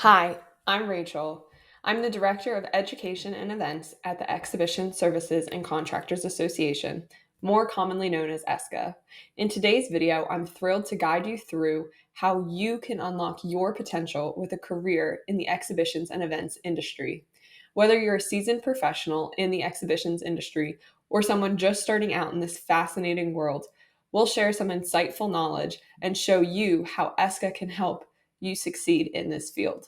Hi, I'm Rachel. I'm the Director of Education and Events at the Exhibition Services and Contractors Association, more commonly known as Esca. In today's video, I'm thrilled to guide you through how you can unlock your potential with a career in the exhibitions and events industry. Whether you're a seasoned professional in the exhibitions industry or someone just starting out in this fascinating world, we'll share some insightful knowledge and show you how Esca can help you succeed in this field.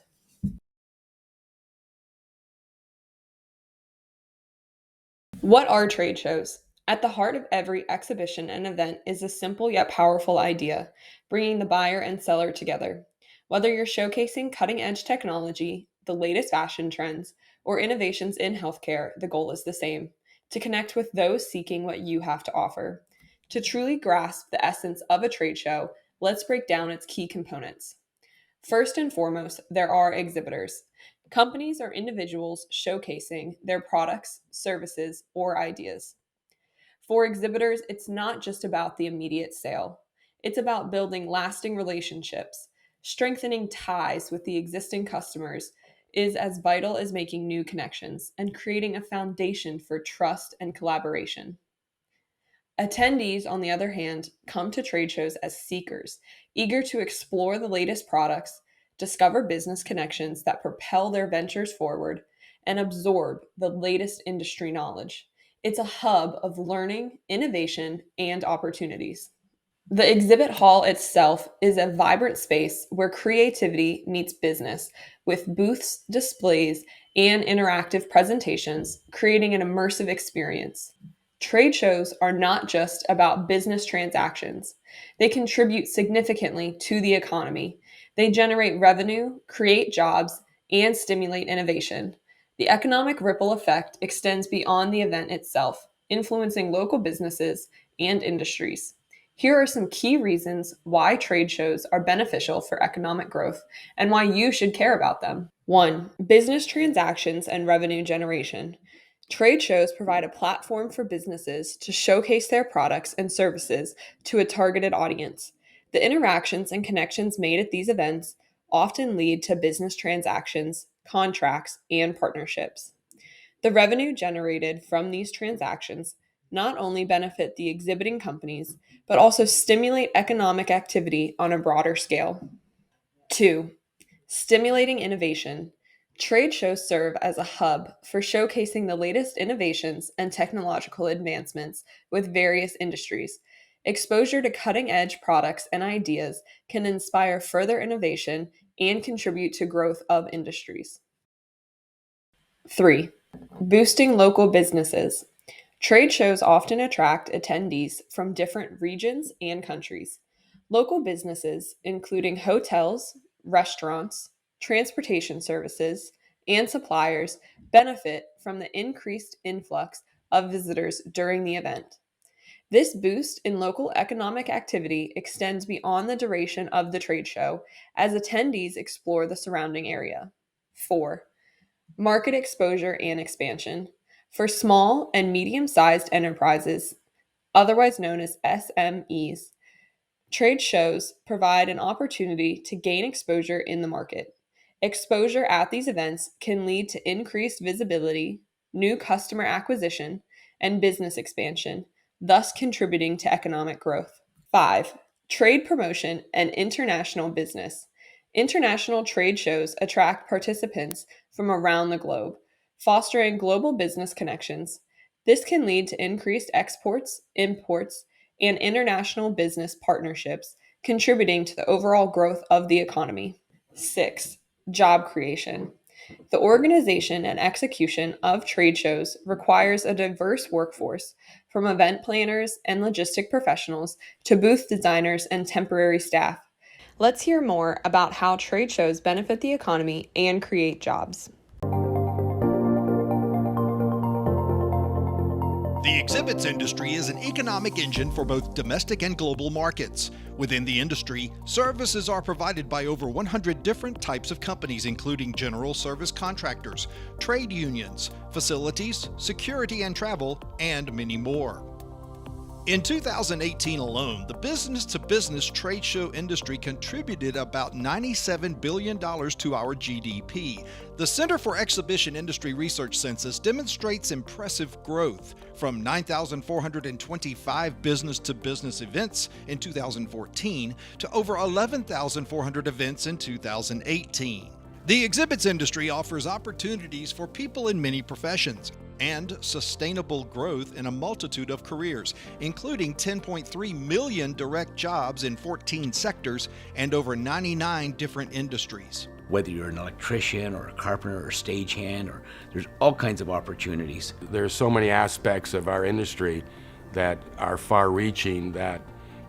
What are trade shows? At the heart of every exhibition and event is a simple yet powerful idea, bringing the buyer and seller together. Whether you're showcasing cutting edge technology, the latest fashion trends, or innovations in healthcare, the goal is the same: to connect with those seeking what you have to offer. To truly grasp the essence of a trade show, let's break down its key components. First and foremost, there are exhibitors. Companies or individuals showcasing their products, services, or ideas. For exhibitors, it's not just about the immediate sale, it's about building lasting relationships. Strengthening ties with the existing customers is as vital as making new connections and creating a foundation for trust and collaboration. Attendees, on the other hand, come to trade shows as seekers, eager to explore the latest products, discover business connections that propel their ventures forward, and absorb the latest industry knowledge. It's a hub of learning, innovation, and opportunities. The exhibit hall itself is a vibrant space where creativity meets business, with booths, displays, and interactive presentations, creating an immersive experience. Trade shows are not just about business transactions. They contribute significantly to the economy. They generate revenue, create jobs, and stimulate innovation. The economic ripple effect extends beyond the event itself, influencing local businesses and industries. Here are some key reasons why trade shows are beneficial for economic growth and why you should care about them. 1. Business transactions and revenue generation. Trade shows provide a platform for businesses to showcase their products and services to a targeted audience. The interactions and connections made at these events often lead to business transactions, contracts, and partnerships. The revenue generated from these transactions not only benefit the exhibiting companies, but also stimulate economic activity on a broader scale. 2. Stimulating innovation. Trade shows serve as a hub for showcasing the latest innovations and technological advancements with various industries. Exposure to cutting edge products and ideas can inspire further innovation and contribute to growth of industries. 3. Boosting local businesses. Trade shows often attract attendees from different regions and countries. Local businesses, including hotels, restaurants, transportation services, and suppliers, benefit from the increased influx of visitors during the event. This boost in local economic activity extends beyond the duration of the trade show as attendees explore the surrounding area. 4. Market exposure and expansion. For small and medium sized enterprises, otherwise known as SMEs, trade shows provide an opportunity to gain exposure in the market. Exposure at these events can lead to increased visibility, new customer acquisition, and business expansion, thus contributing to economic growth. 5. Trade promotion and international business. International trade shows attract participants from around the globe, fostering global business connections. This can lead to increased exports, imports, and international business partnerships, contributing to the overall growth of the economy. 6. Job creation. The organization and execution of trade shows requires a diverse workforce, from event planners and logistic professionals to booth designers and temporary staff. Let's hear more about how trade shows benefit the economy and create jobs. The exhibits industry is an economic engine for both domestic and global markets. Within the industry, services are provided by over 100 different types of companies, including general service contractors, trade unions, facilities, security and travel, and many more. In 2018 alone, the business to business trade show industry contributed about $97 billion to our GDP. The Center for Exhibition Industry Research Census demonstrates impressive growth from 9,425 business to business events in 2014 to over 11,400 events in 2018. The exhibits industry offers opportunities for people in many professions and sustainable growth in a multitude of careers, including 10.3 million direct jobs in 14 sectors and over 99 different industries. Whether you're an electrician or a carpenter or stagehand, or there's all kinds of opportunities. There's so many aspects of our industry that are far-reaching that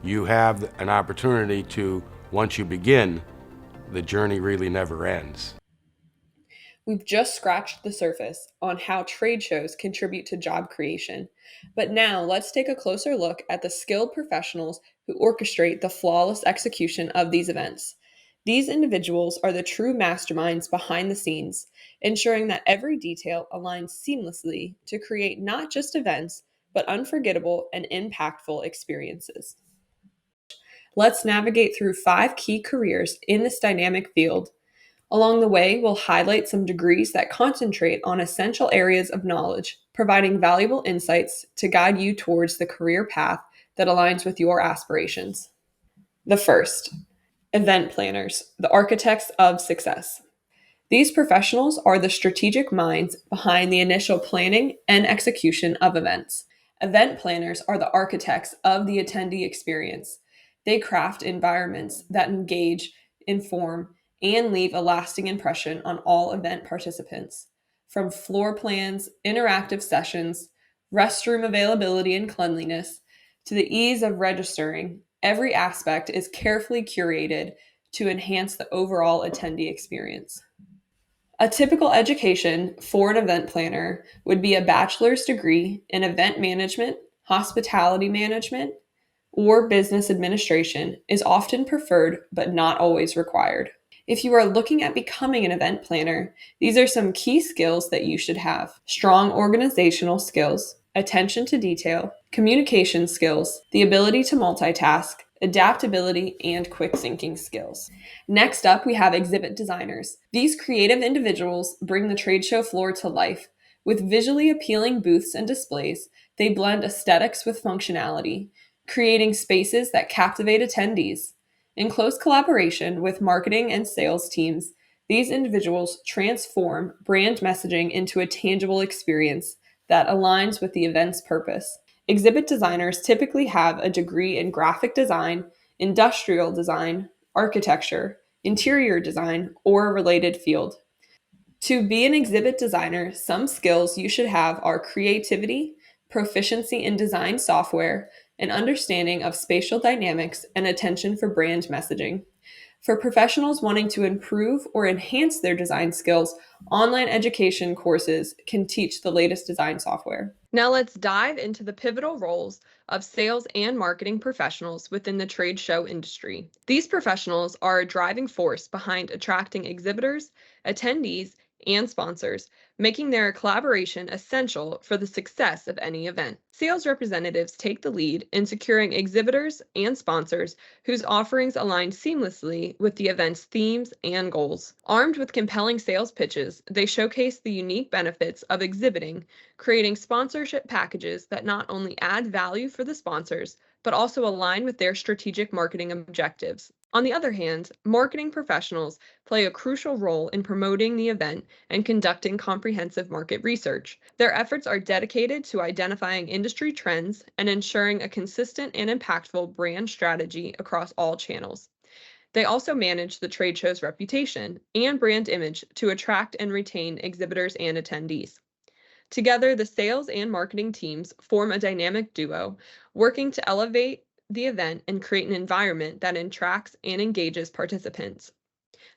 you have an opportunity to, once you begin, the journey really never ends. We've just scratched the surface on how trade shows contribute to job creation. But now let's take a closer look at the skilled professionals who orchestrate the flawless execution of these events. These individuals are the true masterminds behind the scenes, ensuring that every detail aligns seamlessly to create not just events, but unforgettable and impactful experiences. Let's navigate through 5 key careers in this dynamic field. Along the way, we'll highlight some degrees that concentrate on essential areas of knowledge, providing valuable insights to guide you towards the career path that aligns with your aspirations. The first, event planners, the architects of success. These professionals are the strategic minds behind the initial planning and execution of events. Event planners are the architects of the attendee experience. They craft environments that engage, inform, and leave a lasting impression on all event participants. From floor plans, interactive sessions, restroom availability and cleanliness, to the ease of registering, every aspect is carefully curated to enhance the overall attendee experience. A typical education for an event planner would be a bachelor's degree in event management, hospitality management, or business administration is often preferred but not always required. If you are looking at becoming an event planner, these are some key skills that you should have: strong organizational skills, attention to detail, communication skills, the ability to multitask, adaptability, and quick thinking skills. Next up, we have exhibit designers. These creative individuals bring the trade show floor to life. With visually appealing booths and displays, they blend aesthetics with functionality, creating spaces that captivate attendees. In close collaboration with marketing and sales teams, these individuals transform brand messaging into a tangible experience that aligns with the event's purpose. Exhibit designers typically have a degree in graphic design, industrial design, architecture, interior design, or a related field. To be an exhibit designer, some skills you should have are creativity, proficiency in design software, an understanding of spatial dynamics, and attention for brand messaging. For professionals wanting to improve or enhance their design skills, online education courses can teach the latest design software. Now let's dive into the pivotal roles of sales and marketing professionals within the trade show industry. These professionals are a driving force behind attracting exhibitors, attendees, and sponsors, making their collaboration essential for the success of any event. Sales representatives take the lead in securing exhibitors and sponsors whose offerings align seamlessly with the event's themes and goals. Armed with compelling sales pitches, they showcase the unique benefits of exhibiting, creating sponsorship packages that not only add value for the sponsors, but also align with their strategic marketing objectives. On the other hand, marketing professionals play a crucial role in promoting the event and conducting comprehensive market research. Their efforts are dedicated to identifying industry trends and ensuring a consistent and impactful brand strategy across all channels. They also manage the trade show's reputation and brand image to attract and retain exhibitors and attendees. Together, the sales and marketing teams form a dynamic duo, working to elevate the event and create an environment that attracts and engages participants.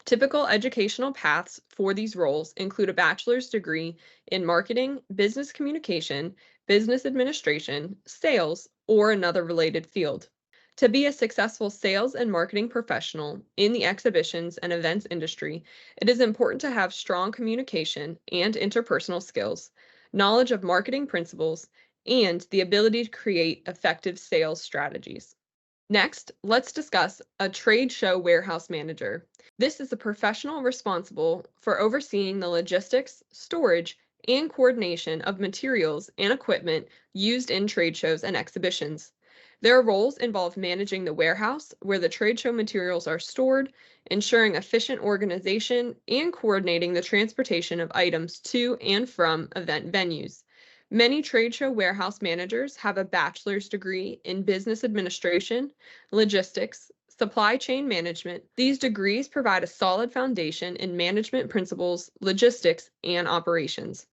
Typical educational paths for these roles include a bachelor's degree in marketing, business communication, business administration, sales, or another related field. To be a successful sales and marketing professional in the exhibitions and events industry, it is important to have strong communication and interpersonal skills, knowledge of marketing principles, and the ability to create effective sales strategies. Next, let's discuss a trade show warehouse manager. This is the professional responsible for overseeing the logistics, storage, and coordination of materials and equipment used in trade shows and exhibitions. Their roles involve managing the warehouse where the trade show materials are stored, ensuring efficient organization, and coordinating the transportation of items to and from event venues. Many trade show warehouse managers have a bachelor's degree in business administration, logistics, supply chain management. These degrees provide a solid foundation in management principles, logistics, and operations.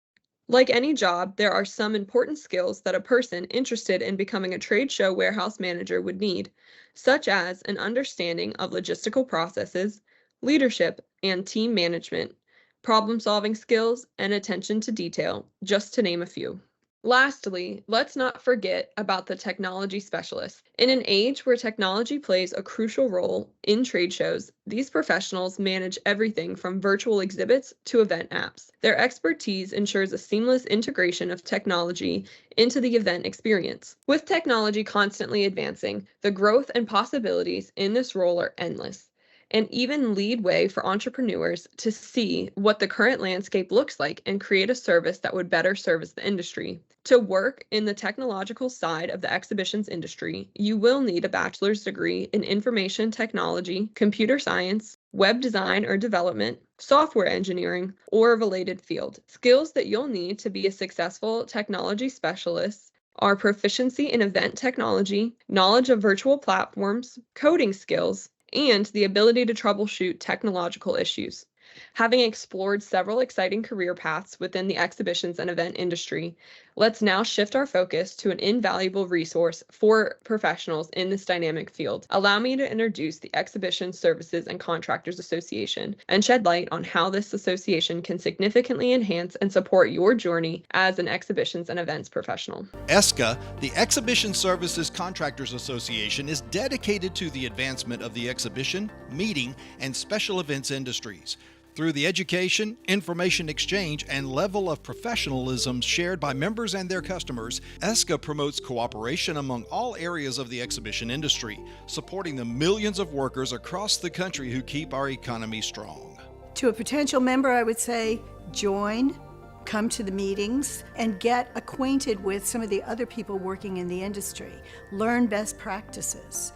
Like any job, there are some important skills that a person interested in becoming a trade show warehouse manager would need, such as an understanding of logistical processes, leadership and team management, problem-solving skills, and attention to detail, just to name a few. Lastly, let's not forget about the technology specialist. In an age where technology plays a crucial role in trade shows, these professionals manage everything from virtual exhibits to event apps. Their expertise ensures a seamless integration of technology into the event experience. With technology constantly advancing, the growth and possibilities in this role are endless, and even lead way for entrepreneurs to see what the current landscape looks like and create a service that would better service the industry. To work in the technological side of the exhibitions industry, you will need a bachelor's degree in information technology, computer science, web design or development, software engineering, or a related field. Skills that you'll need to be a successful technology specialist are proficiency in event technology, knowledge of virtual platforms, coding skills, and the ability to troubleshoot technological issues. Having explored several exciting career paths within the exhibitions and event industry, let's now shift our focus to an invaluable resource for professionals in this dynamic field. Allow me to introduce the Exhibition Services and Contractors Association and shed light on how this association can significantly enhance and support your journey as an exhibitions and events professional. Esca, the Exhibition Services Contractors Association, is dedicated to the advancement of the exhibition, meeting, and special events industries. Through the education, information exchange, and level of professionalism shared by members and their customers, Esca promotes cooperation among all areas of the exhibition industry, supporting the millions of workers across the country who keep our economy strong. To a potential member, I would say join, come to the meetings, and get acquainted with some of the other people working in the industry. Learn best practices.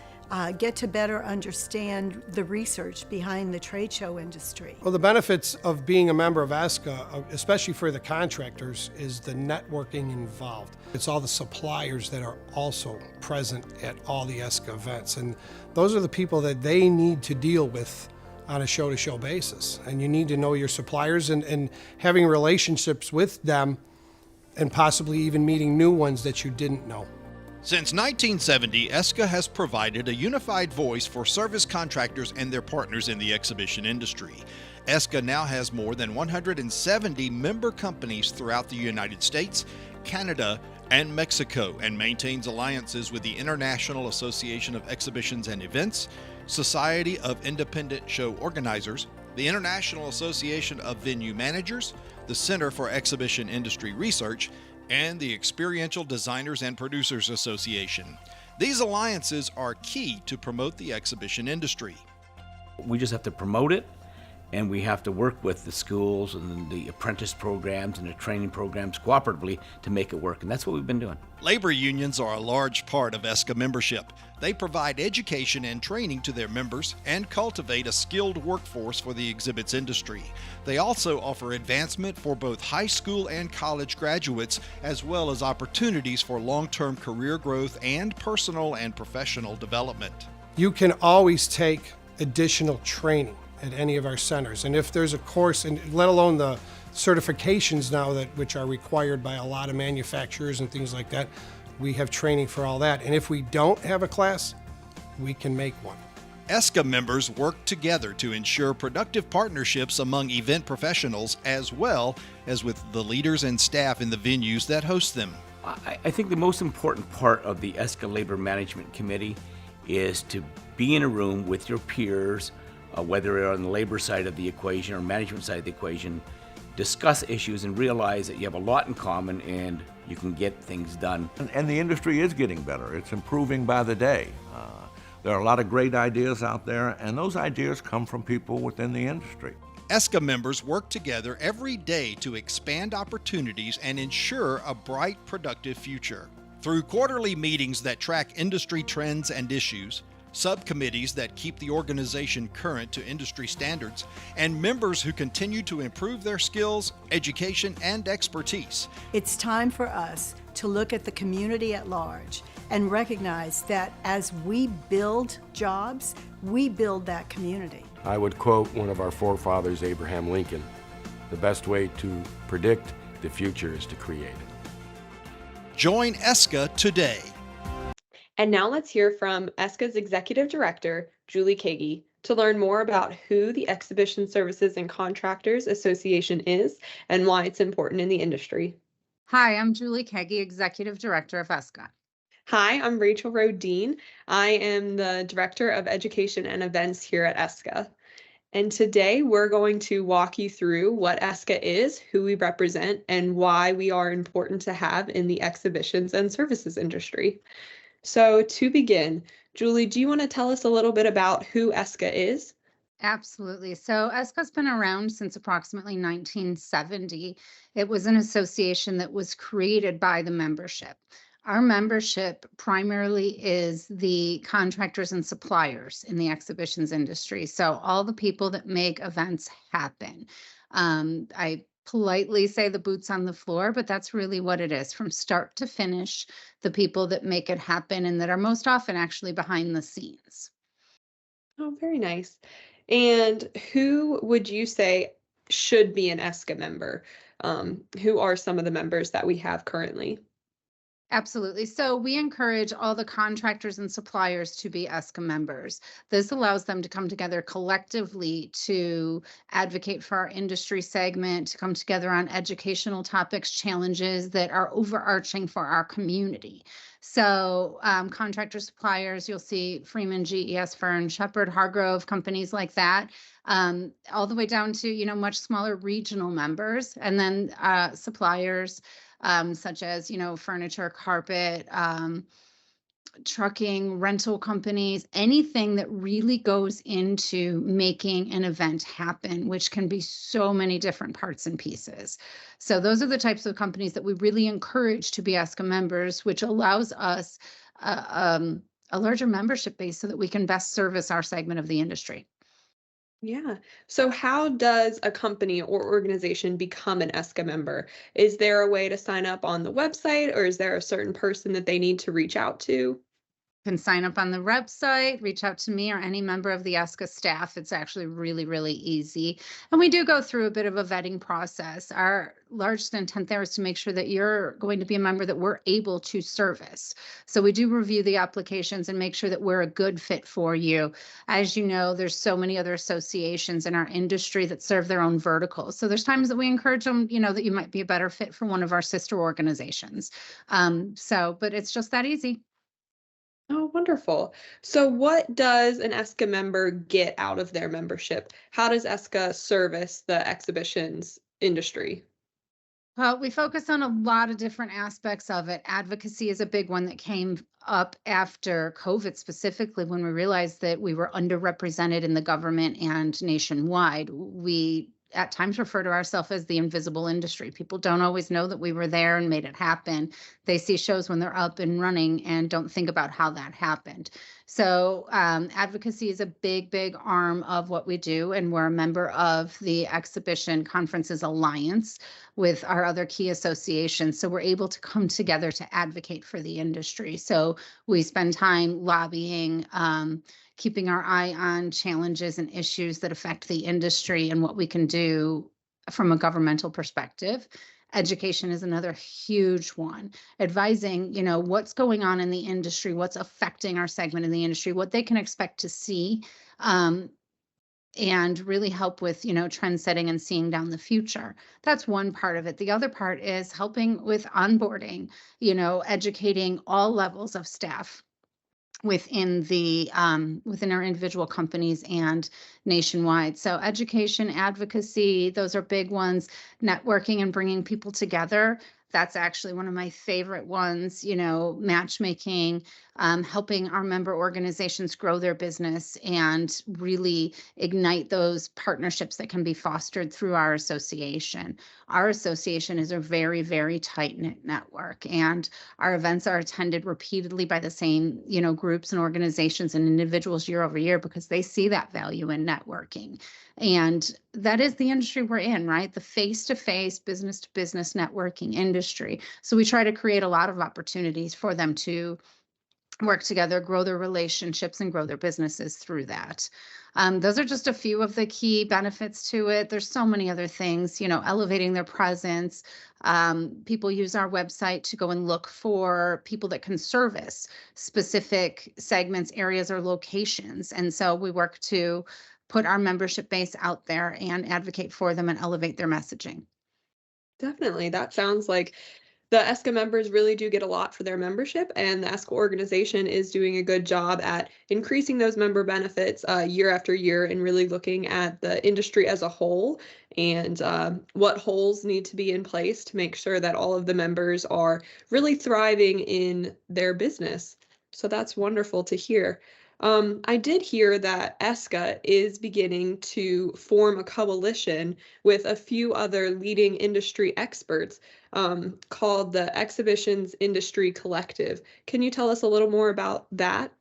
Get to better understand the research behind the trade show industry. Well, the benefits of being a member of Esca, especially for the contractors, is the networking involved. It's all the suppliers that are also present at all the Esca events, and those are the people that they need to deal with on a show-to-show basis. And you need to know your suppliers and having relationships with them and possibly even meeting new ones that you didn't know. Since 1970, Esca has provided a unified voice for service contractors and their partners in the exhibition industry. Esca now has more than 170 member companies throughout the United States, Canada, and Mexico, and maintains alliances with the International Association of Exhibitions and Events, Society of Independent Show Organizers, the International Association of Venue Managers, the Center for Exhibition Industry Research, and the Experiential Designers and Producers Association. These alliances are key to promote the exhibition industry. We just have to promote it, and we have to work with the schools and the apprentice programs and the training programs cooperatively to make it work, and that's what we've been doing. Labor unions are a large part of Esca membership. They provide education and training to their members and cultivate a skilled workforce for the exhibits industry. They also offer advancement for both high school and college graduates, as well as opportunities for long-term career growth and personal and professional development. You can always take additional training at any of our centers, and if there's a course, and let alone the certifications now which are required by a lot of manufacturers and things like that, we have training for all that. And if we don't have a class, we can make one. Esca members work together to ensure productive partnerships among event professionals as well as with the leaders and staff in the venues that host them. I think the most important part of the Esca Labor Management Committee is to be in a room with your peers, whether they're on the labor side of the equation or management side of the equation, discuss issues and realize that you have a lot in common and you can get things done. And the industry is getting better. It's improving by the day. There are a lot of great ideas out there, and those ideas come from people within the industry. Esca members work together every day to expand opportunities and ensure a bright, productive future. Through quarterly meetings that track industry trends and issues, subcommittees that keep the organization current to industry standards, and members who continue to improve their skills, education, and expertise. It's time for us to look at the community at large and recognize that as we build jobs, we build that community. I would quote one of our forefathers, Abraham Lincoln, "The best way to predict the future is to create it." Join Esca today. And now let's hear from Esca's Executive Director, Julie Kagi, to learn more about who the Exhibition Services and Contractors Association is and why it's important in the industry. Hi, I'm Julie Kagi, Executive Director of Esca. Hi, I'm Rachel Rodean. I am the Director of Education and Events here at Esca. And today we're going to walk you through what Esca is, who we represent, and why we are important to have in the exhibitions and services industry. So to begin, Julie, do you want to tell us a little bit about who Esca is? Absolutely. So Esca's been around since approximately 1970. It was an association that was created by the membership. Our membership primarily is the contractors and suppliers in the exhibitions industry. So all the people that make events happen. I politely say the boots on the floor, but that's really what it is from start to finish, the people that make it happen and that are most often actually behind the scenes. Oh, very nice. And who would you say should be an Esca member? Who are some of the members that we have currently? Absolutely. So we encourage all the contractors and suppliers to be Esca members. This allows them to come together collectively to advocate for our industry segment, to come together on educational topics, challenges that are overarching for our community. So contractor suppliers, you'll see Freeman, GES, Fern, Shepherd, Hargrove, companies like that, all the way down to, much smaller regional members, and then suppliers, such as, furniture, carpet, trucking, rental companies, anything that really goes into making an event happen, which can be so many different parts and pieces. So those are the types of companies that we really encourage to be Esca members, which allows us a larger membership base so that we can best service our segment of the industry. Yeah. So how does a company or organization become an Esca member? Is there a way to sign up on the website, or is there a certain person that they need to reach out to? Can sign up on the website, reach out to me or any member of the Esca staff. It's actually really, really easy. And we do go through a bit of a vetting process. Our largest intent there is to make sure that you're going to be a member that we're able to service. So we do review the applications and make sure that we're a good fit for you. As you know, there's so many other associations in our industry that serve their own verticals. So there's times that we encourage them, that you might be a better fit for one of our sister organizations. But it's just that easy. Oh, wonderful. So what does an Esca member get out of their membership? How does Esca service the exhibitions industry? Well, we focus on a lot of different aspects of it. Advocacy is a big one that came up after COVID, specifically when we realized that we were underrepresented in the government and nationwide. We at times refer to ourselves as the invisible industry. People don't always know that we were there and made it happen. They see shows when they're up and running and don't think about how that happened. So advocacy is a big, big arm of what we do. And we're a member of the Exhibition Conferences Alliance with our other key associations. So we're able to come together to advocate for the industry. So we spend time lobbying, keeping our eye on challenges and issues that affect the industry and what we can do from a governmental perspective. Education is another huge one. Advising, what's going on in the industry, what's affecting our segment in the industry, what they can expect to see, and really help with, trend setting and seeing down the future. That's one part of it. The other part is helping with onboarding, educating all levels of staff within our individual companies and nationwide. So education, advocacy, those are big ones. Networking and bringing people together. That's actually one of my favorite ones. Matchmaking, helping our member organizations grow their business and really ignite those partnerships that can be fostered through our association. Our association is a very, very tight-knit network, and our events are attended repeatedly by the same, groups and organizations and individuals year over year because they see that value in networking. And that is the industry we're in, right? The face-to-face, business-to-business networking industry. So we try to create a lot of opportunities for them to work together, grow their relationships, and grow their businesses through that. Those are just a few of the key benefits to it. There's so many other things, elevating their presence. People use our website to go and look for people that can service specific segments, areas, or locations. And so we work to put our membership base out there and advocate for them and elevate their messaging. Definitely. That sounds like the ESCA members really do get a lot for their membership, and the ESCA organization is doing a good job at increasing those member benefits year after year and really looking at the industry as a whole and what holes need to be in place to make sure that all of the members are really thriving in their business. So that's wonderful to hear. I did hear that ESCA is beginning to form a coalition with a few other leading industry experts called the Exhibitions Industry Collective. Can you tell us a little more about that?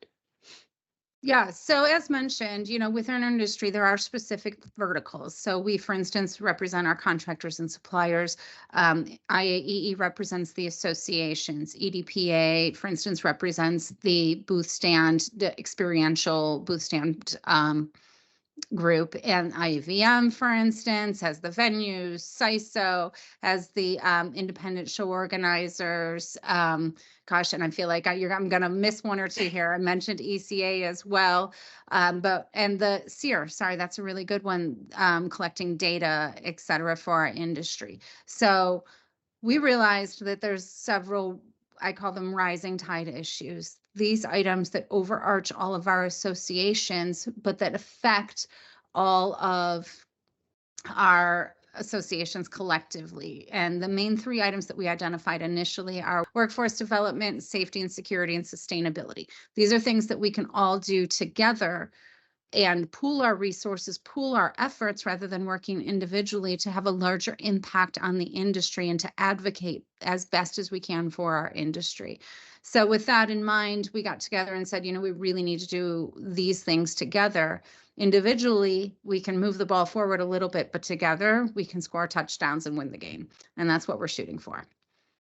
Yeah. So as mentioned, within our industry, there are specific verticals. So we, for instance, represent our contractors and suppliers. IAEE represents the associations. EDPA, for instance, represents the booth stand, the experiential booth stand group, and IVM, for instance, has the venues. CISO has the independent show organizers. Gosh, and I feel like I'm going to miss one or two here. I mentioned ECA as well, and the SEER. Sorry, that's a really good one. Collecting data, et cetera, for our industry. So we realized that there's several, I call them rising tide issues. These items that overarch all of our associations, but that affect all of our associations collectively. And the main three items that we identified initially are workforce development, safety and security, and sustainability. These are things that we can all do together and pool our resources, pool our efforts rather than working individually to have a larger impact on the industry and to advocate as best as we can for our industry. So with that in mind, we got together and said, we really need to do these things together. Individually, we can move the ball forward a little bit, but together we can score touchdowns and win the game. And that's what we're shooting for.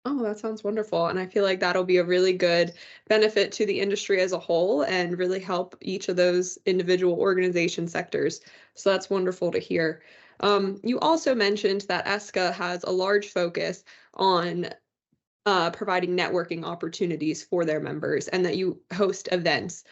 Oh, that sounds wonderful. And I feel like that'll be a really good benefit to the industry as a whole and really help each of those individual organization sectors. So that's wonderful to hear. You also mentioned that ESCA has a large focus on providing networking opportunities for their members and that you host events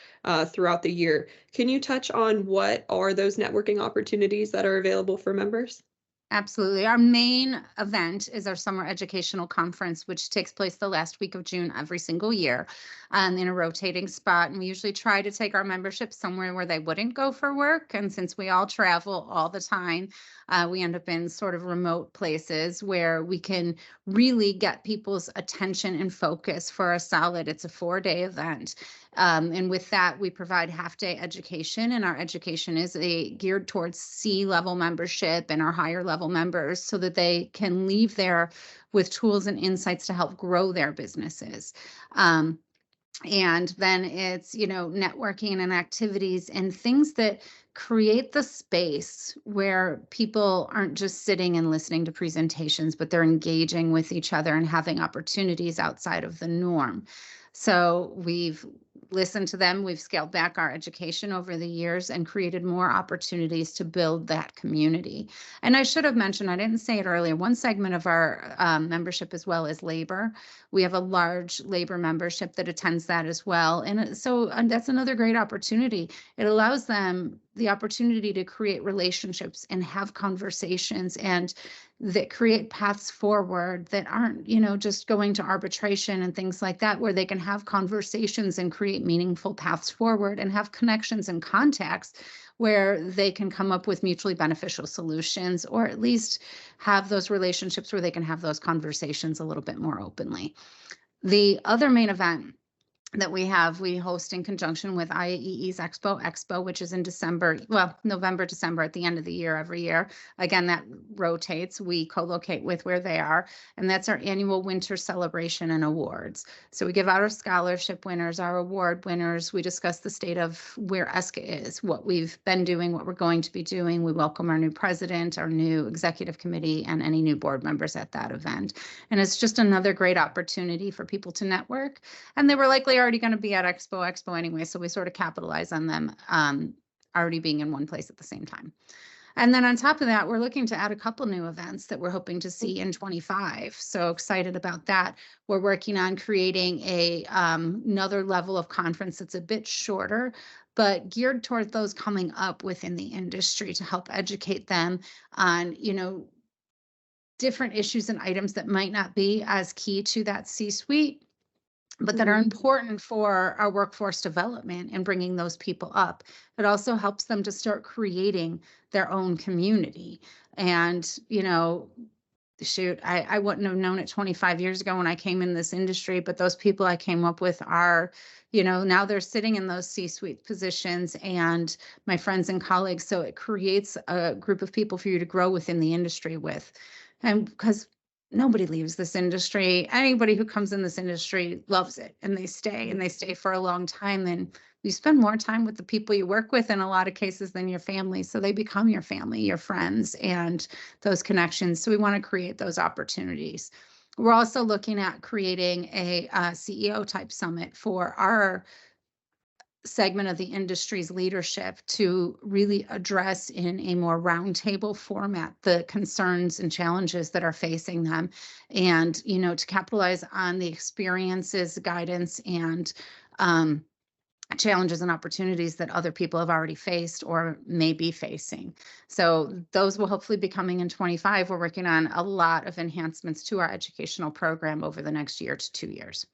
throughout the year. Can you touch on what are those networking opportunities that are available for members? Absolutely. Our main event is our summer educational conference, which takes place the last week of June every single year in a rotating spot. And we usually try to take our membership somewhere where they wouldn't go for work. And since we all travel all the time, we end up in sort of remote places where we can really get people's attention and focus for a solid, it's a 4-day event. And with that, we provide half-day education, and our education is geared towards C-level membership and our higher level members so that they can leave there with tools and insights to help grow their businesses. And then it's, networking and activities and things that create the space where people aren't just sitting and listening to presentations, but they're engaging with each other and having opportunities outside of the norm. So we've listened to them. We've scaled back our education over the years and created more opportunities to build that community. And I should have mentioned, I didn't say it earlier, one segment of our membership as well is labor. We have a large labor membership that attends that as well. And so that's another great opportunity. It allows them the opportunity to create relationships and have conversations and that create paths forward that aren't, just going to arbitration and things like that, where they can have conversations and create meaningful paths forward and have connections and contacts where they can come up with mutually beneficial solutions, or at least have those relationships where they can have those conversations a little bit more openly. The other main event that we host in conjunction with IAEE's Expo, which is in November, December, at the end of the year every year. Again, that rotates. We co-locate with where they are, and that's our annual winter celebration and awards. So we give out our scholarship winners, our award winners. We discuss the state of where Esca is, what we've been doing, what we're going to be doing. We welcome our new president, our new executive committee, and any new board members at that event. And it's just another great opportunity for people to network. And they were likely already going to be at Expo anyway, so we sort of capitalize on them already being in one place at the same time. And then on top of that, we're looking to add a couple new events that we're hoping to see in 25. So excited about that. We're working on creating another level of conference that's a bit shorter, but geared toward those coming up within the industry to help educate them on, different issues and items that might not be as key to that C-suite, but that are important for our workforce development and bringing those people up. It also helps them to start creating their own community. And, shoot, I wouldn't have known it 25 years ago when I came in this industry, but those people I came up with are, now they're sitting in those C-suite positions and my friends and colleagues. So it creates a group of people for you to grow within the industry with. And because nobody leaves this industry. Anybody who comes in this industry loves it and they stay for a long time. And you spend more time with the people you work with in a lot of cases than your family. So they become your family, your friends, and those connections. So we want to create those opportunities. We're also looking at creating a CEO type summit for our segment of the industry's leadership to really address in a more roundtable format the concerns and challenges that are facing them, and to capitalize on the experiences, guidance, and challenges and opportunities that other people have already faced or may be facing. So those will hopefully be coming in 25. We're working on a lot of enhancements to our educational program over the next year to 2 years.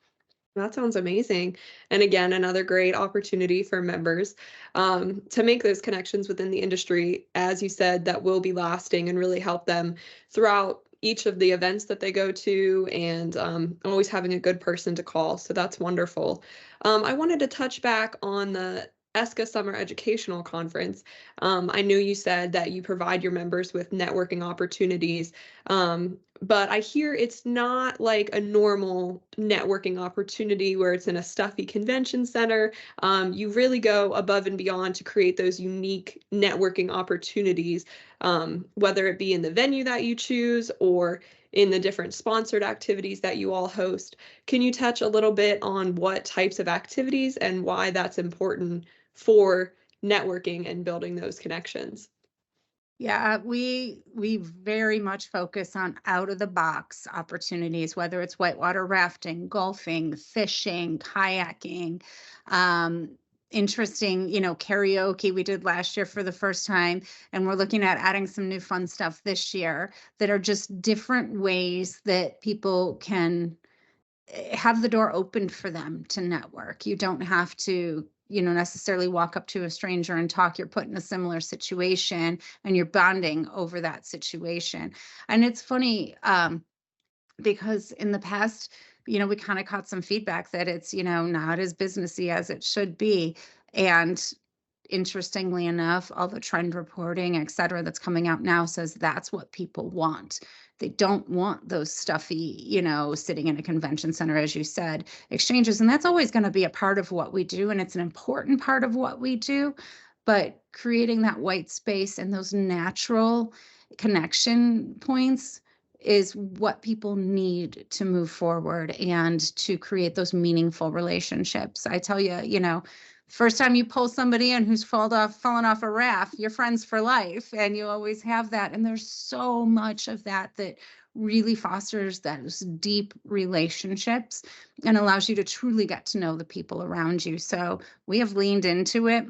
That sounds amazing. And again, another great opportunity for members to make those connections within the industry, as you said, that will be lasting and really help them throughout each of the events that they go to, and always having a good person to call. So that's wonderful. I wanted to touch back on the Esca Summer Educational Conference. I knew you said that you provide your members with networking opportunities, but I hear it's not like a normal networking opportunity where it's in a stuffy convention center. You really go above and beyond to create those unique networking opportunities, whether it be in the venue that you choose or in the different sponsored activities that you all host. Can you touch a little bit on what types of activities and why that's important for networking and building those connections? Yeah, we very much focus on out of the box opportunities, whether it's whitewater rafting, golfing, fishing, kayaking, interesting, karaoke we did last year for the first time, and we're looking at adding some new fun stuff this year that are just different ways that people can have the door opened for them to network. You don't have to, necessarily walk up to a stranger and talk. You're put in a similar situation and you're bonding over that situation. And it's funny, because in the past, we kind of caught some feedback that it's, not as businessy as it should be. And interestingly enough, all the trend reporting, et cetera, that's coming out now says that's what people want. They don't want those stuffy, sitting in a convention center, as you said, exchanges. And that's always going to be a part of what we do. And it's an important part of what we do. But creating that white space and those natural connection points is what people need to move forward and to create those meaningful relationships. I tell you, first time you pull somebody in who's fallen off a raft, you're friends for life, and you always have that. And there's so much of that really fosters those deep relationships and allows you to truly get to know the people around you. So we have leaned into it.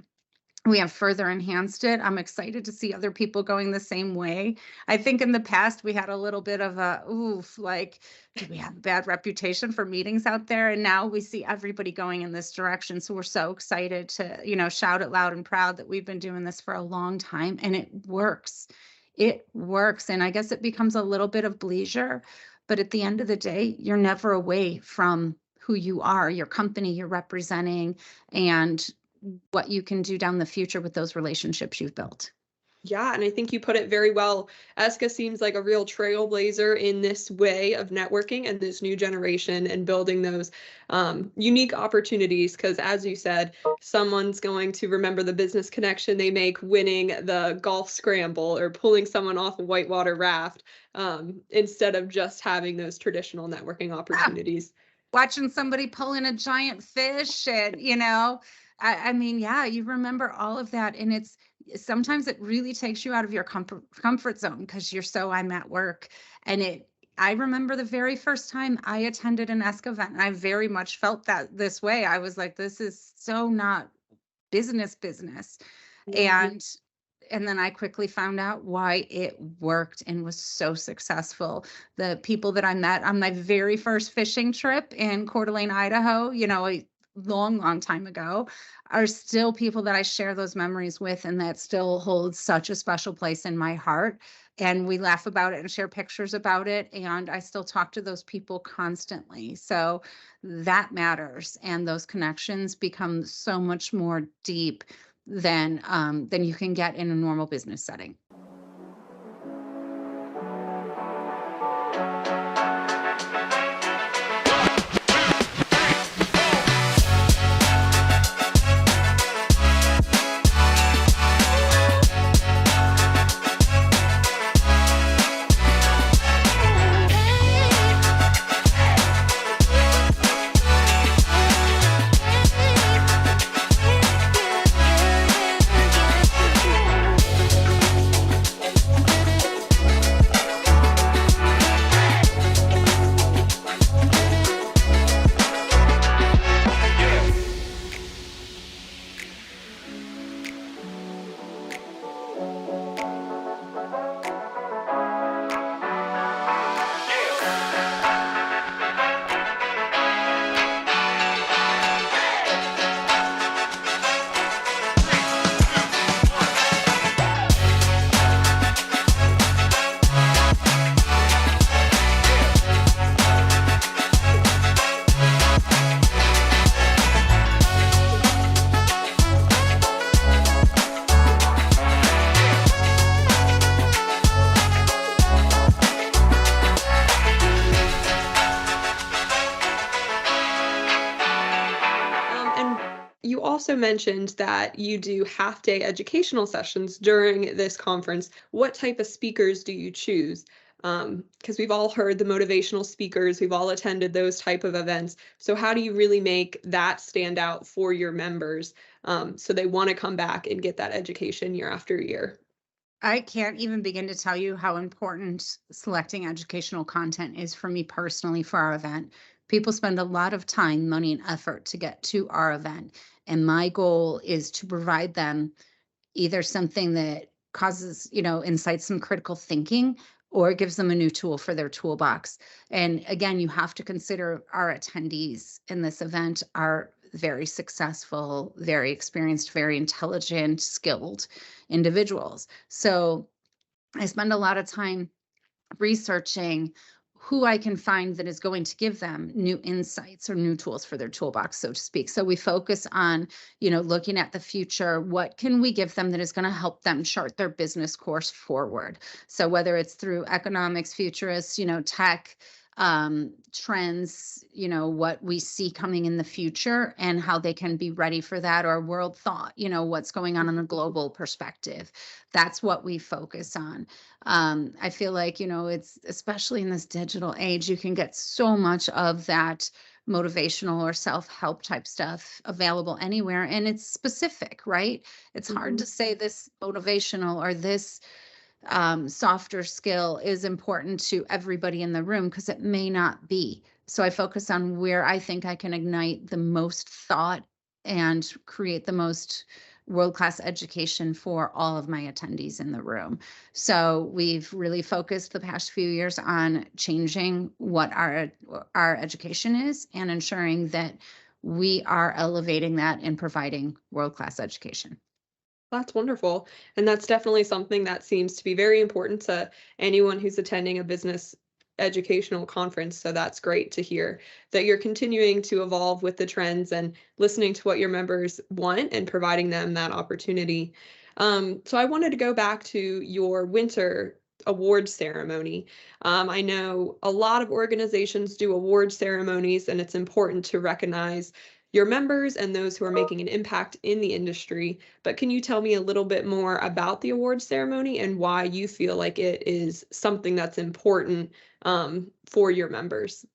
We have further enhanced it. I'm excited to see other people going the same way. I think in the past we had a little bit of a oof, like, do we have a bad reputation for meetings out there? And now we see everybody going in this direction. So we're so excited to, shout it loud and proud that we've been doing this for a long time and it works. It works. And I guess it becomes a little bit of bleisure, but at the end of the day, you're never away from who you are, your company you're representing, and what you can do down the future with those relationships you've built. Yeah, and I think you put it very well. Esca seems like a real trailblazer in this way of networking and this new generation and building those unique opportunities. Because, as you said, someone's going to remember the business connection they make winning the golf scramble or pulling someone off a whitewater raft instead of just having those traditional networking opportunities. Watching somebody pull in a giant fish and, I mean, yeah, you remember all of that. And it's sometimes it really takes you out of your comfort zone because I'm at work. And I remember the very first time I attended an ESC event, and I very much felt that this way. I was like, this is so not business. And then I quickly found out why it worked and was so successful. The people that I met on my very first fishing trip in Coeur d'Alene, Idaho, a long time ago, are still people that I share those memories with, and that still holds such a special place in my heart. And we laugh about it and share pictures about it. And I still talk to those people constantly. So that matters. And those connections become so much more deep than you can get in a normal business setting. And you also mentioned that you do half-day educational sessions during this conference. What type of speakers do you choose? Because we've all heard the motivational speakers, we've all attended those type of events. So how do you really make that stand out for your members so they want to come back and get that education year after year? I can't even begin to tell you how important selecting educational content is for me personally for our event. People spend a lot of time, money, and effort to get to our event. And my goal is to provide them either something that causes, incites some critical thinking or gives them a new tool for their toolbox. And again, you have to consider our attendees in this event are very successful, very experienced, very intelligent, skilled individuals. So I spend a lot of time researching who I can find that is going to give them new insights or new tools for their toolbox, so to speak. So we focus on, looking at the future. What can we give them that is going to help them chart their business course forward? So whether it's through economics, futurists, tech, trends, what we see coming in the future and how they can be ready for that, or world thought, what's going on a global perspective. That's what we focus on. I feel like, it's especially in this digital age, you can get so much of that motivational or self-help type stuff available anywhere, and it's specific, right? It's hard to say this motivational or this softer skill is important to everybody in the room because it may not be. So I focus on where I think I can ignite the most thought and create the most world-class education for all of my attendees in the room. So we've really focused the past few years on changing what our education is and ensuring that we are elevating that and providing world-class education. That's wonderful. And that's definitely something that seems to be very important to anyone who's attending a business educational conference. So that's great to hear that you're continuing to evolve with the trends and listening to what your members want and providing them that opportunity. So I wanted to go back to your winter award ceremony. I know a lot of organizations do award ceremonies, and it's important to recognize your members and those who are making an impact in the industry. But can you tell me a little bit more about the award ceremony and why you feel like it is something that's important for your members?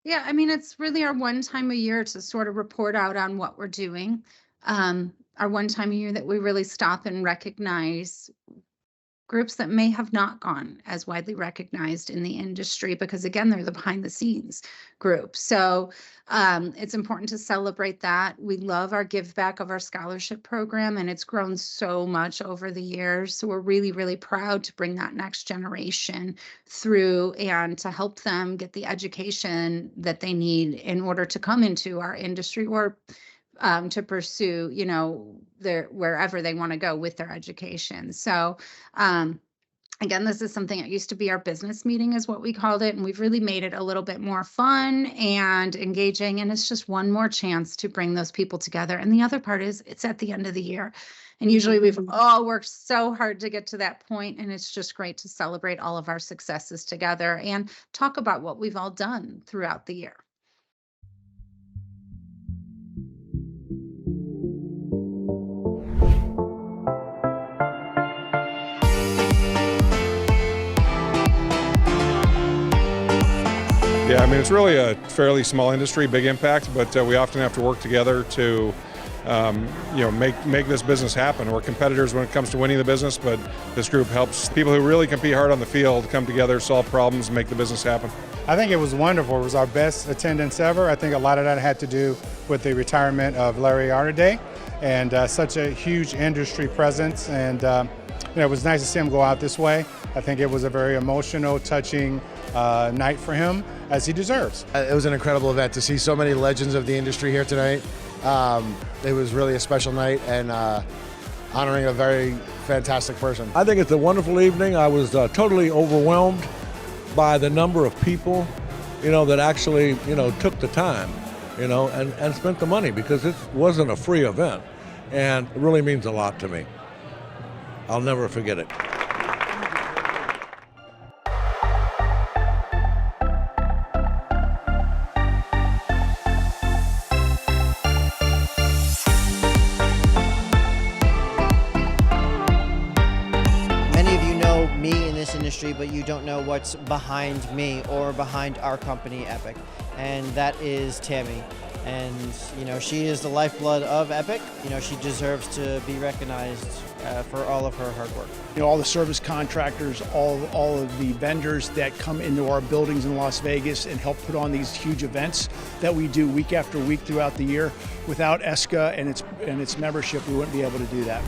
Yeah, I mean, it's really our one time a year to sort of report out on what we're doing. Our one time a year that we really stop and recognize groups that may have not gone as widely recognized in the industry because, again, they're the behind the scenes group. So it's important to celebrate that. We love our give back of our scholarship program, and it's grown so much over the years. So we're really, really proud to bring that next generation through and to help them get the education that they need in order to come into our industry or to pursue, their wherever they want to go with their education. So, again, this is something that used to be our business meeting, is what we called it, and we've really made it a little bit more fun and engaging. And it's just one more chance to bring those people together. And the other part is it's at the end of the year. And usually we've all worked so hard to get to that point, and it's just great to celebrate all of our successes together and talk about what we've all done throughout the year. Yeah, I mean, it's really a fairly small industry, big impact, but we often have to work together to, make this business happen. We're competitors when it comes to winning the business, but this group helps people who really compete hard on the field come together, solve problems, make the business happen. I think it was wonderful. It was our best attendance ever. I think a lot of that had to do with the retirement of Larry Arnaday and such a huge industry presence. And it was nice to see him go out this way. I think it was a very emotional, touching night for him, as he deserves. It was an incredible event to see so many legends of the industry here tonight. It was really a special night and honoring a very fantastic person. I think it's a wonderful evening. I was totally overwhelmed by the number of people, that actually, took the time, and spent the money, because it wasn't a free event. And it really means a lot to me. I'll never forget it. Industry, but you don't know what's behind me or behind our company, Epic, and that is Tammy. And she is the lifeblood of Epic. She deserves to be recognized for all of her hard work. All the service contractors, all of the vendors that come into our buildings in Las Vegas and help put on these huge events that we do week after week throughout the year. Without Esca and its membership, we wouldn't be able to do that.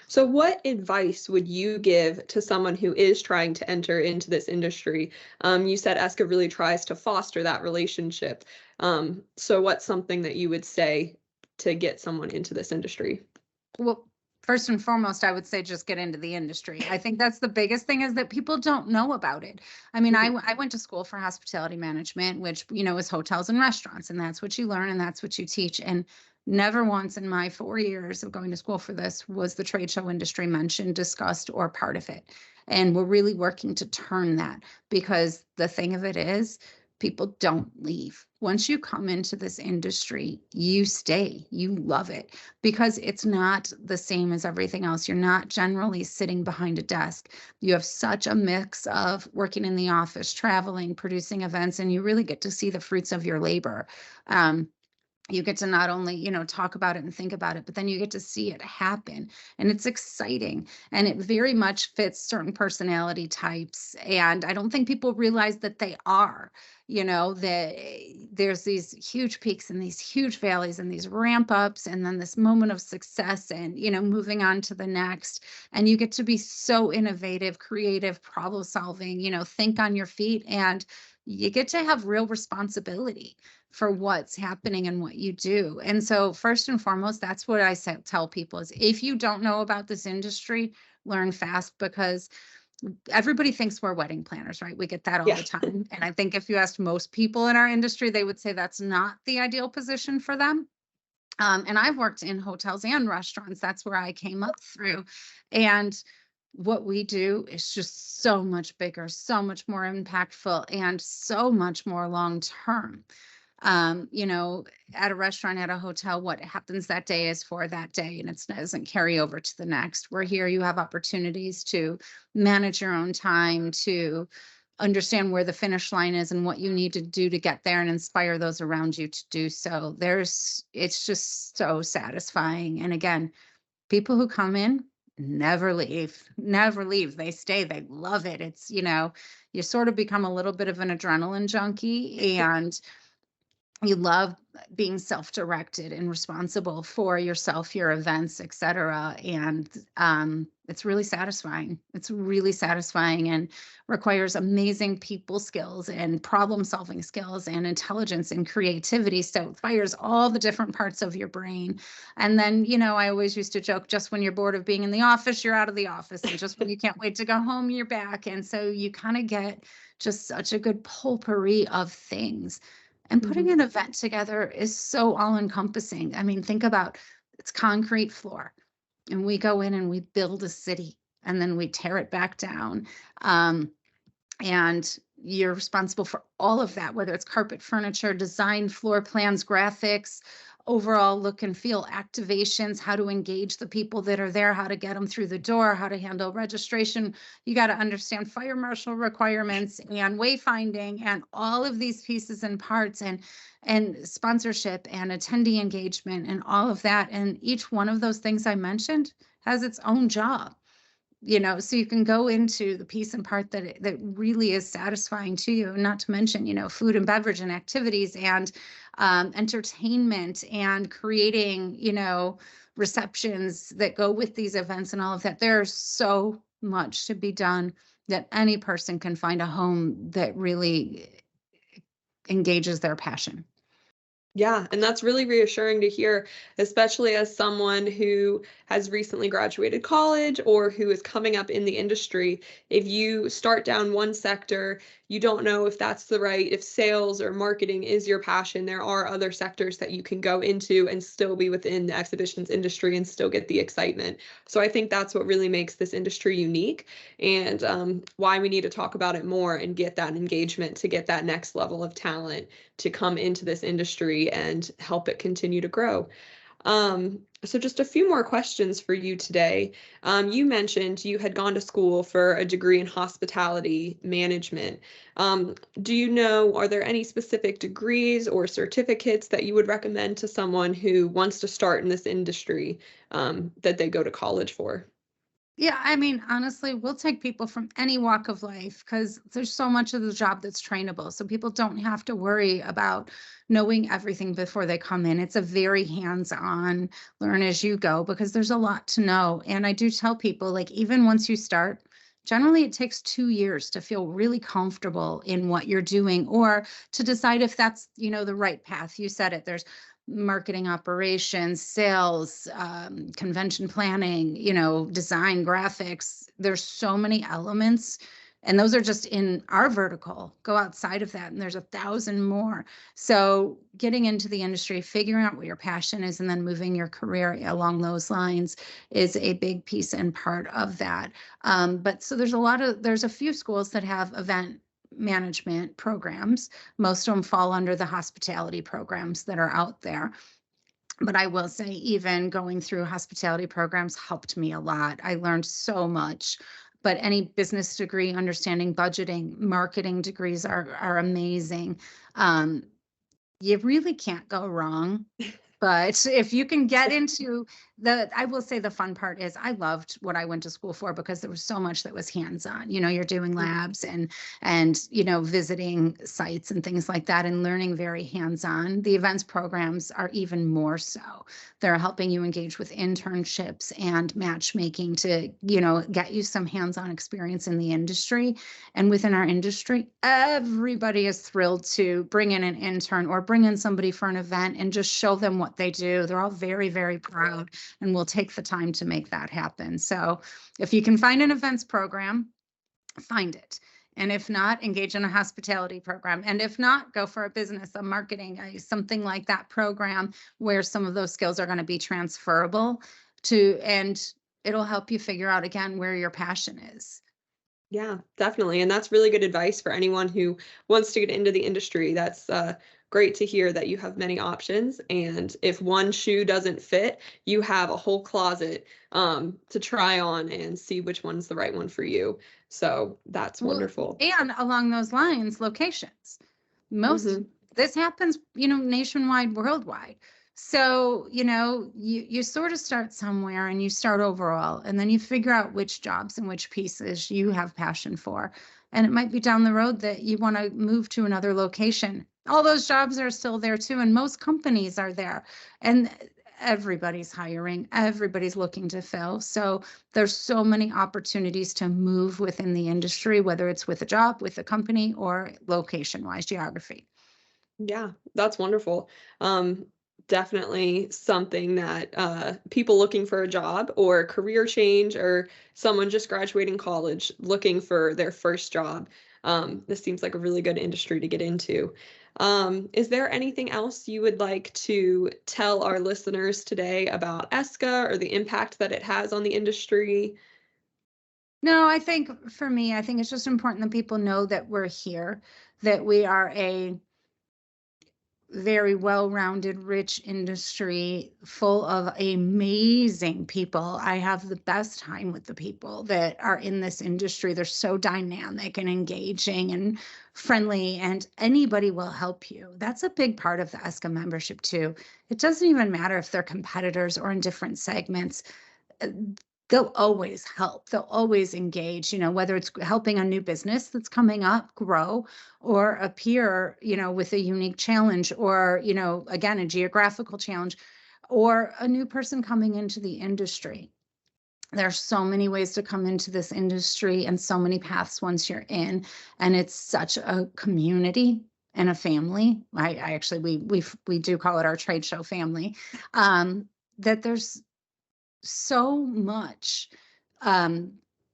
So what advice would you give to someone who is trying to enter into this industry? You said Esca really tries to foster that relationship. So what's something that you would say to get someone into this industry? Well, first and foremost, I would say just get into the industry. I think that's the biggest thing, is that people don't know about it. I mean, I went to school for hospitality management, which, is hotels and restaurants, and that's what you learn and that's what you teach. And never once in my 4 years of going to school for this was the trade show industry mentioned, discussed, or part of it. And we're really working to turn that, because the thing of it is, people don't leave. Once you come into this industry, you stay, you love it, because it's not the same as everything else. You're not generally sitting behind a desk. You have such a mix of working in the office, traveling, producing events, and you really get to see the fruits of your labor. You get to not only, talk about it and think about it, but then you get to see it happen. And it's exciting. And it very much fits certain personality types. And I don't think people realize that they are, that there's these huge peaks and these huge valleys and these ramp ups, and then this moment of success and, moving on to the next. And you get to be so innovative, creative, problem solving, think on your feet, and you get to have real responsibility for what's happening and what you do. And so first and foremost, that's what I tell people is, if you don't know about this industry, learn fast, because everybody thinks we're wedding planners, right? We get that all Yeah. the time. And I think if you asked most people in our industry, they would say that's not the ideal position for them. And I've worked in hotels and restaurants. That's where I came up through. And what we do is just so much bigger, so much more impactful, and so much more long term. um, you know, at a restaurant, at a hotel, what happens that day is for that day, and it doesn't carry over to the next. Where here you have opportunities to manage your own time, to understand where the finish line is and what you need to do to get there and inspire those around you to do so. It's just so satisfying. And again, people who come in never leave, never leave. They stay, they love it. You sort of become a little bit of an adrenaline junkie, and you love being self-directed and responsible for yourself, your events, etc. And it's really satisfying. It's really satisfying, and requires amazing people skills and problem solving skills and intelligence and creativity. So it fires all the different parts of your brain. And then, I always used to joke, just when you're bored of being in the office, you're out of the office. And just when you can't wait to go home, you're back. And so you kind of get just such a good potpourri of things. And putting an event together is so all encompassing. I mean, think about, it's concrete floor, and we go in and we build a city, and then we tear it back down. And you're responsible for all of that, whether it's carpet, furniture, design, floor plans, graphics, overall look and feel, activations, how to engage the people that are there, how to get them through the door, how to handle registration. You got to understand fire marshal requirements and wayfinding and all of these pieces and parts, and sponsorship and attendee engagement and all of that. And each one of those things I mentioned has its own job. So you can go into the piece and part that really is satisfying to you, not to mention, food and beverage and activities and entertainment and creating, receptions that go with these events and all of that. There's so much to be done that any person can find a home that really engages their passion. Yeah, and that's really reassuring to hear, especially as someone who has recently graduated college or who is coming up in the industry. If you start down one sector, you don't know if that's if sales or marketing is your passion. There are other sectors that you can go into and still be within the exhibitions industry and still get the excitement. So I think that's what really makes this industry unique, and why we need to talk about it more and get that engagement to get that next level of talent to come into this industry and help it continue to grow. So just a few more questions for you today. You mentioned you had gone to school for a degree in hospitality management. Do you know, are there any specific degrees or certificates that you would recommend to someone who wants to start in this industry, that they go to college for? Yeah, I mean, honestly, we'll take people from any walk of life because there's so much of the job that's trainable. So people don't have to worry about knowing everything before they come in. It's a very hands-on, learn as you go, because there's a lot to know. And I do tell people, like, even once you start, generally it takes 2 years to feel really comfortable in what you're doing, or to decide if that's, the right path. You said it. There's marketing operations, sales, convention planning, design, graphics. There's so many elements. And those are just in our vertical. Go outside of that, and there's 1,000 more. So getting into the industry, figuring out what your passion is, and then moving your career along those lines is a big piece and part of that. But so there's a few schools that have event management programs. Most of them fall under the hospitality programs that are out there. But I will say, even going through hospitality programs helped me a lot. I learned so much. But any business degree, understanding budgeting, marketing degrees are amazing. You really can't go wrong. But if you can get into I will say the fun part is I loved what I went to school for because there was so much that was hands-on. You're doing labs and visiting sites and things like that and learning very hands-on. The events programs are even more so. They're helping you engage with internships and matchmaking to, get you some hands-on experience in the industry. And within our industry, everybody is thrilled to bring in an intern or bring in somebody for an event and just show them what they do. They're all very, very proud and will take the time to make that happen. So if you can find an events program, find it. And if not, engage in a hospitality program. And if not, go for a business, a marketing, something like that program where some of those skills are going to be transferable and it'll help you figure out again where your passion is. Yeah, definitely. And that's really good advice for anyone who wants to get into the industry. That's great to hear that you have many options. And if one shoe doesn't fit, you have a whole closet to try on and see which one's the right one for you. So that's wonderful. And along those lines, locations. This happens, nationwide, worldwide. So, you sort of start somewhere and you start overall, and then you figure out which jobs and which pieces you have passion for. And it might be down the road that you want to move to another location. All those jobs are still there too, and most companies are there. And everybody's hiring, everybody's looking to fill. So there's so many opportunities to move within the industry, whether it's with a job, with a company, or location-wise geography. Yeah, that's wonderful. Definitely something that people looking for a job or career change or someone just graduating college looking for their first job. This seems like a really good industry to get into. Is there anything else you would like to tell our listeners today about Esca or the impact that it has on the industry? No, I think for me, I think it's just important that people know that we're here, that we are a very well-rounded, rich industry full of amazing people. I have the best time with the people that are in this industry. They're so dynamic and engaging and friendly, and anybody will help you. That's a big part of the ESCA membership too. It doesn't even matter if they're competitors or in different segments. They'll always help. They'll always engage, whether it's helping a new business that's coming up, grow, or a peer, with a unique challenge, or, again, a geographical challenge, or a new person coming into the industry. There's so many ways to come into this industry and so many paths once you're in, and it's such a community and a family. I actually, we do call it our trade show family, that there's so much that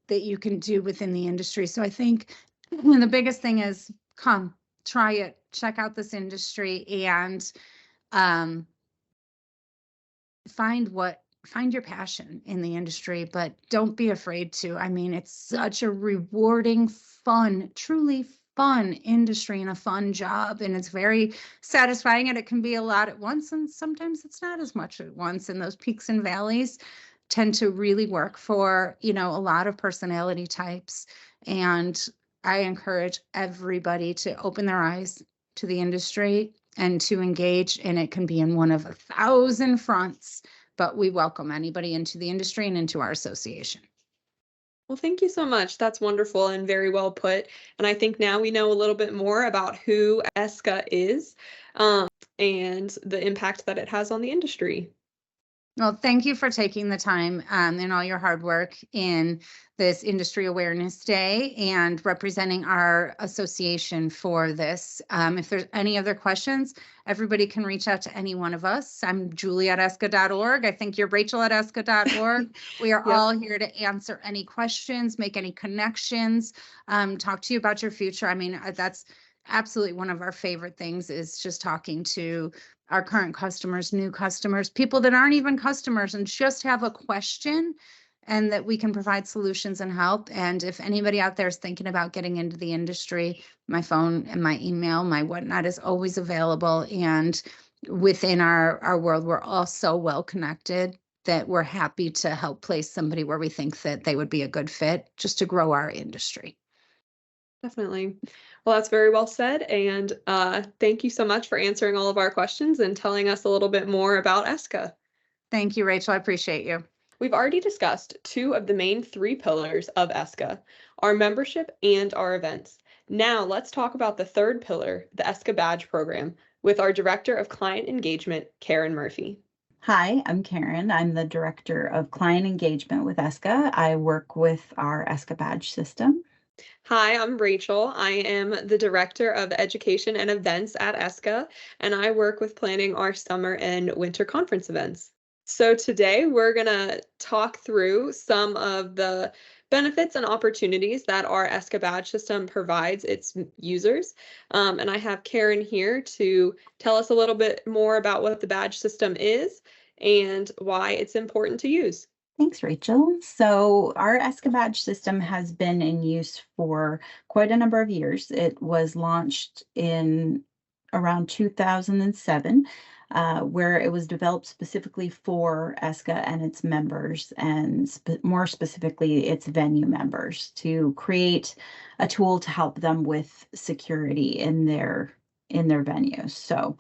you can do within the industry. So I think the biggest thing is come, try it, check out this industry, and find your passion in the industry, but don't be afraid to. I mean, it's such a rewarding, fun, truly fun industry and a fun job, and it's very satisfying, and it can be a lot at once, and sometimes it's not as much at once, and those peaks and valleys tend to really work for a lot of personality types. And I encourage everybody to open their eyes to the industry and to engage, and it can be in one of 1,000 fronts, but we welcome anybody into the industry and into our association. Well, thank you so much. That's wonderful and very well put. And I think now we know a little bit more about who Esca is, and the impact that it has on the industry. Well, thank you for taking the time and all your hard work in this Industry Awareness Day and representing our association for this. If there's any other questions, everybody can reach out to any one of us. I'm Julie at esca.org. I think you're Rachel at esca.org. We are all here to answer any questions, make any connections, talk to you about your future. I mean, that's absolutely one of our favorite things, is just talking to our current customers, new customers, people that aren't even customers and just have a question, and that we can provide solutions and help. And if anybody out there is thinking about getting into the industry, my phone and my email, my whatnot is always available. And within our world, we're all so well connected that we're happy to help place somebody where we think that they would be a good fit just to grow our industry. Definitely. Well, that's very well said. And thank you so much for answering all of our questions and telling us a little bit more about Esca. Thank you, Rachel. I appreciate you. We've already discussed two of the main three pillars of Esca, our membership and our events. Now let's talk about the third pillar, the Esca Badge Program, with our Director of Client Engagement, Karen Murphy. Hi, I'm Karen. I'm the Director of Client Engagement with Esca. I work with our Esca Badge system. Hi, I'm Rachel. I am the Director of Education and Events at Esca, and I work with planning our summer and winter conference events. So today we're going to talk through some of the benefits and opportunities that our Esca badge system provides its users. And I have Karen here to tell us a little bit more about what the badge system is and why it's important to use. Thanks, Rachel. So our Esca Badge system has been in use for quite a number of years. It was launched in around 2007, where it was developed specifically for Esca and its members, and more specifically, its venue members, to create a tool to help them with security in their venues. So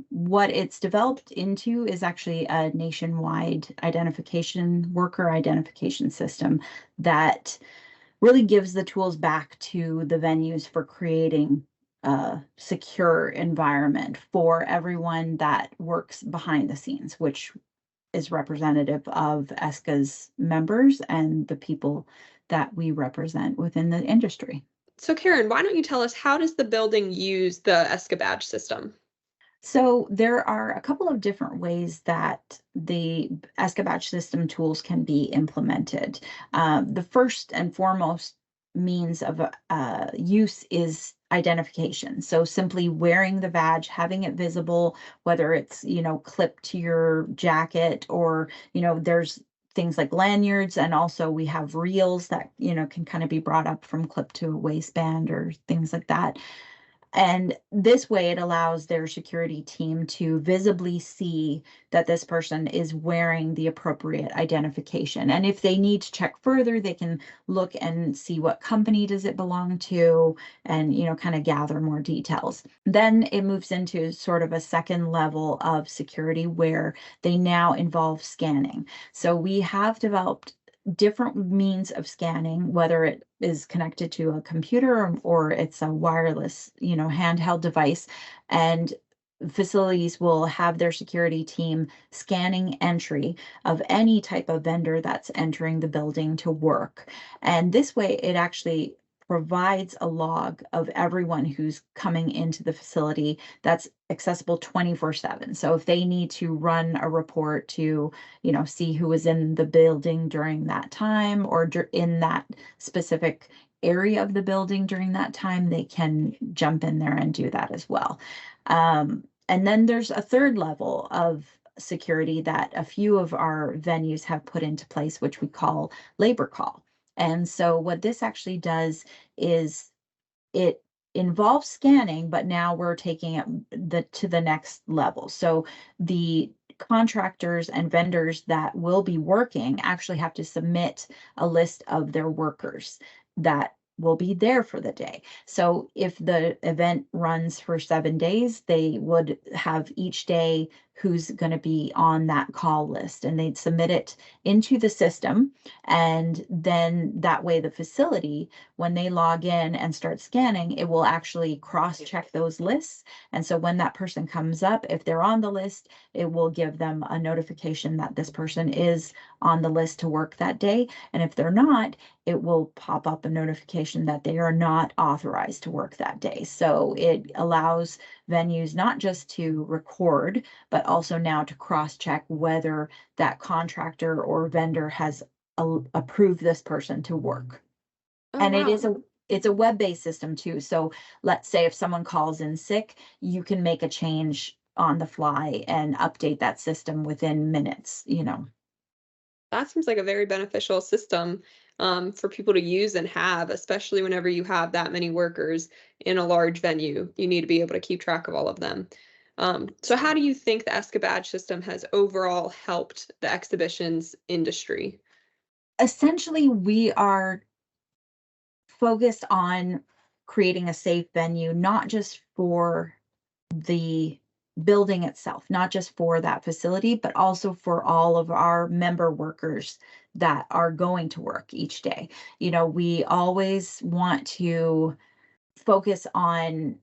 what it's developed into is actually a nationwide worker identification system that really gives the tools back to the venues for creating a secure environment for everyone that works behind the scenes, which is representative of Esca's members and the people that we represent within the industry. So Karen, why don't you tell us, how does the building use the Esca badge system? So there are a couple of different ways that the Esca badge system tools can be implemented. The first and foremost means of use is identification. So simply wearing the badge, having it visible, whether it's, clipped to your jacket, or, there's things like lanyards, and also we have reels that, can kind of be brought up from clip to a waistband or things like that. And this way, it allows their security team to visibly see that this person is wearing the appropriate identification. And if they need to check further, they can look and see what company does it belong to, and, kind of gather more details. Then it moves into sort of a second level of security where they now involve scanning. So we have developed different means of scanning, whether it is connected to a computer or it's a wireless, handheld device. And facilities will have their security team scanning entry of any type of vendor that's entering the building to work. And this way, it actually provides a log of everyone who's coming into the facility that's accessible 24/7. So if they need to run a report to, see who was in the building during that time, or in that specific area of the building during that time, they can jump in there and do that as well. And then there's a third level of security that a few of our venues have put into place, which we call labor call. And so what this actually does is it involves scanning, but now we're taking it to the next level. So the contractors and vendors that will be working actually have to submit a list of their workers that will be there for the day. So if the event runs for 7 days, they would have each day who's going to be on that call list, and they'd submit it into the system. And then that way, the facility, when they log in and start scanning, it will actually cross-check those lists. And so when that person comes up, if they're on the list, it will give them a notification that this person is on the list to work that day. And if they're not, it will pop up a notification that they are not authorized to work that day. So it allows venues not just to record, but also now to cross-check whether that contractor or vendor has approved this person to work. Oh, And wow. it's a web-based system too. So let's say if someone calls in sick, you can make a change on the fly and update that system within minutes. That seems like a very beneficial system for people to use and have, especially whenever you have that many workers in a large venue. You need to be able to keep track of all of them. So how do you think the Esca badge system has overall helped the exhibitions industry? Essentially, we are focused on creating a safe venue, not just for the building itself, not just for that facility, but also for all of our member workers that are going to work each day. We always want to focus on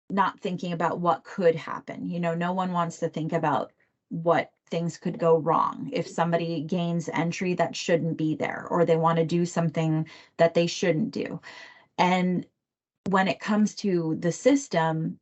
not thinking about what could happen. No one wants to think about what things could go wrong if somebody gains entry that shouldn't be there, or they want to do something that they shouldn't do. And when it comes to the system,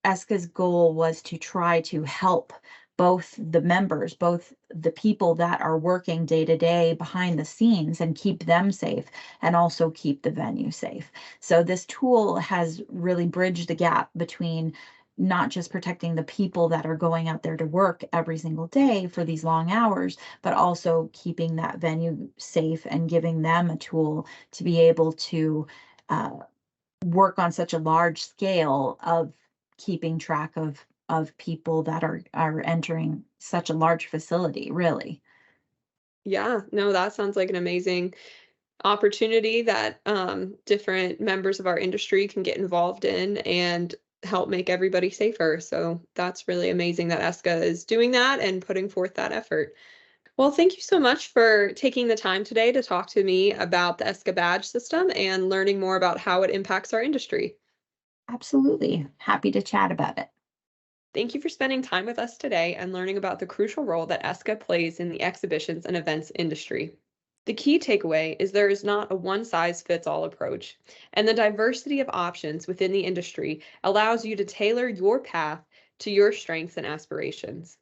Esca's goal was to try to help both the members, both the people that are working day to day behind the scenes, and keep them safe, and also keep the venue safe. So this tool has really bridged the gap between not just protecting the people that are going out there to work every single day for these long hours, but also keeping that venue safe and giving them a tool to be able to uh, work on such a large scale of keeping track of people that are entering such a large facility, really. Yeah, no, that sounds like an amazing opportunity that different members of our industry can get involved in and help make everybody safer. So that's really amazing that Esca is doing that and putting forth that effort. Well, thank you so much for taking the time today to talk to me about the Esca badge system and learning more about how it impacts our industry. Absolutely. Happy to chat about it. Thank you for spending time with us today and learning about the crucial role that Esca plays in the exhibitions and events industry. The key takeaway is there is not a one-size-fits-all approach, and the diversity of options within the industry allows you to tailor your path to your strengths and aspirations.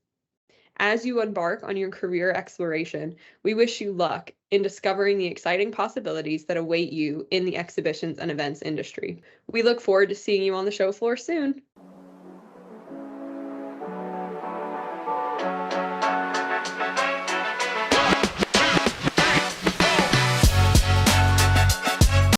As you embark on your career exploration, we wish you luck in discovering the exciting possibilities that await you in the exhibitions and events industry. We look forward to seeing you on the show floor soon.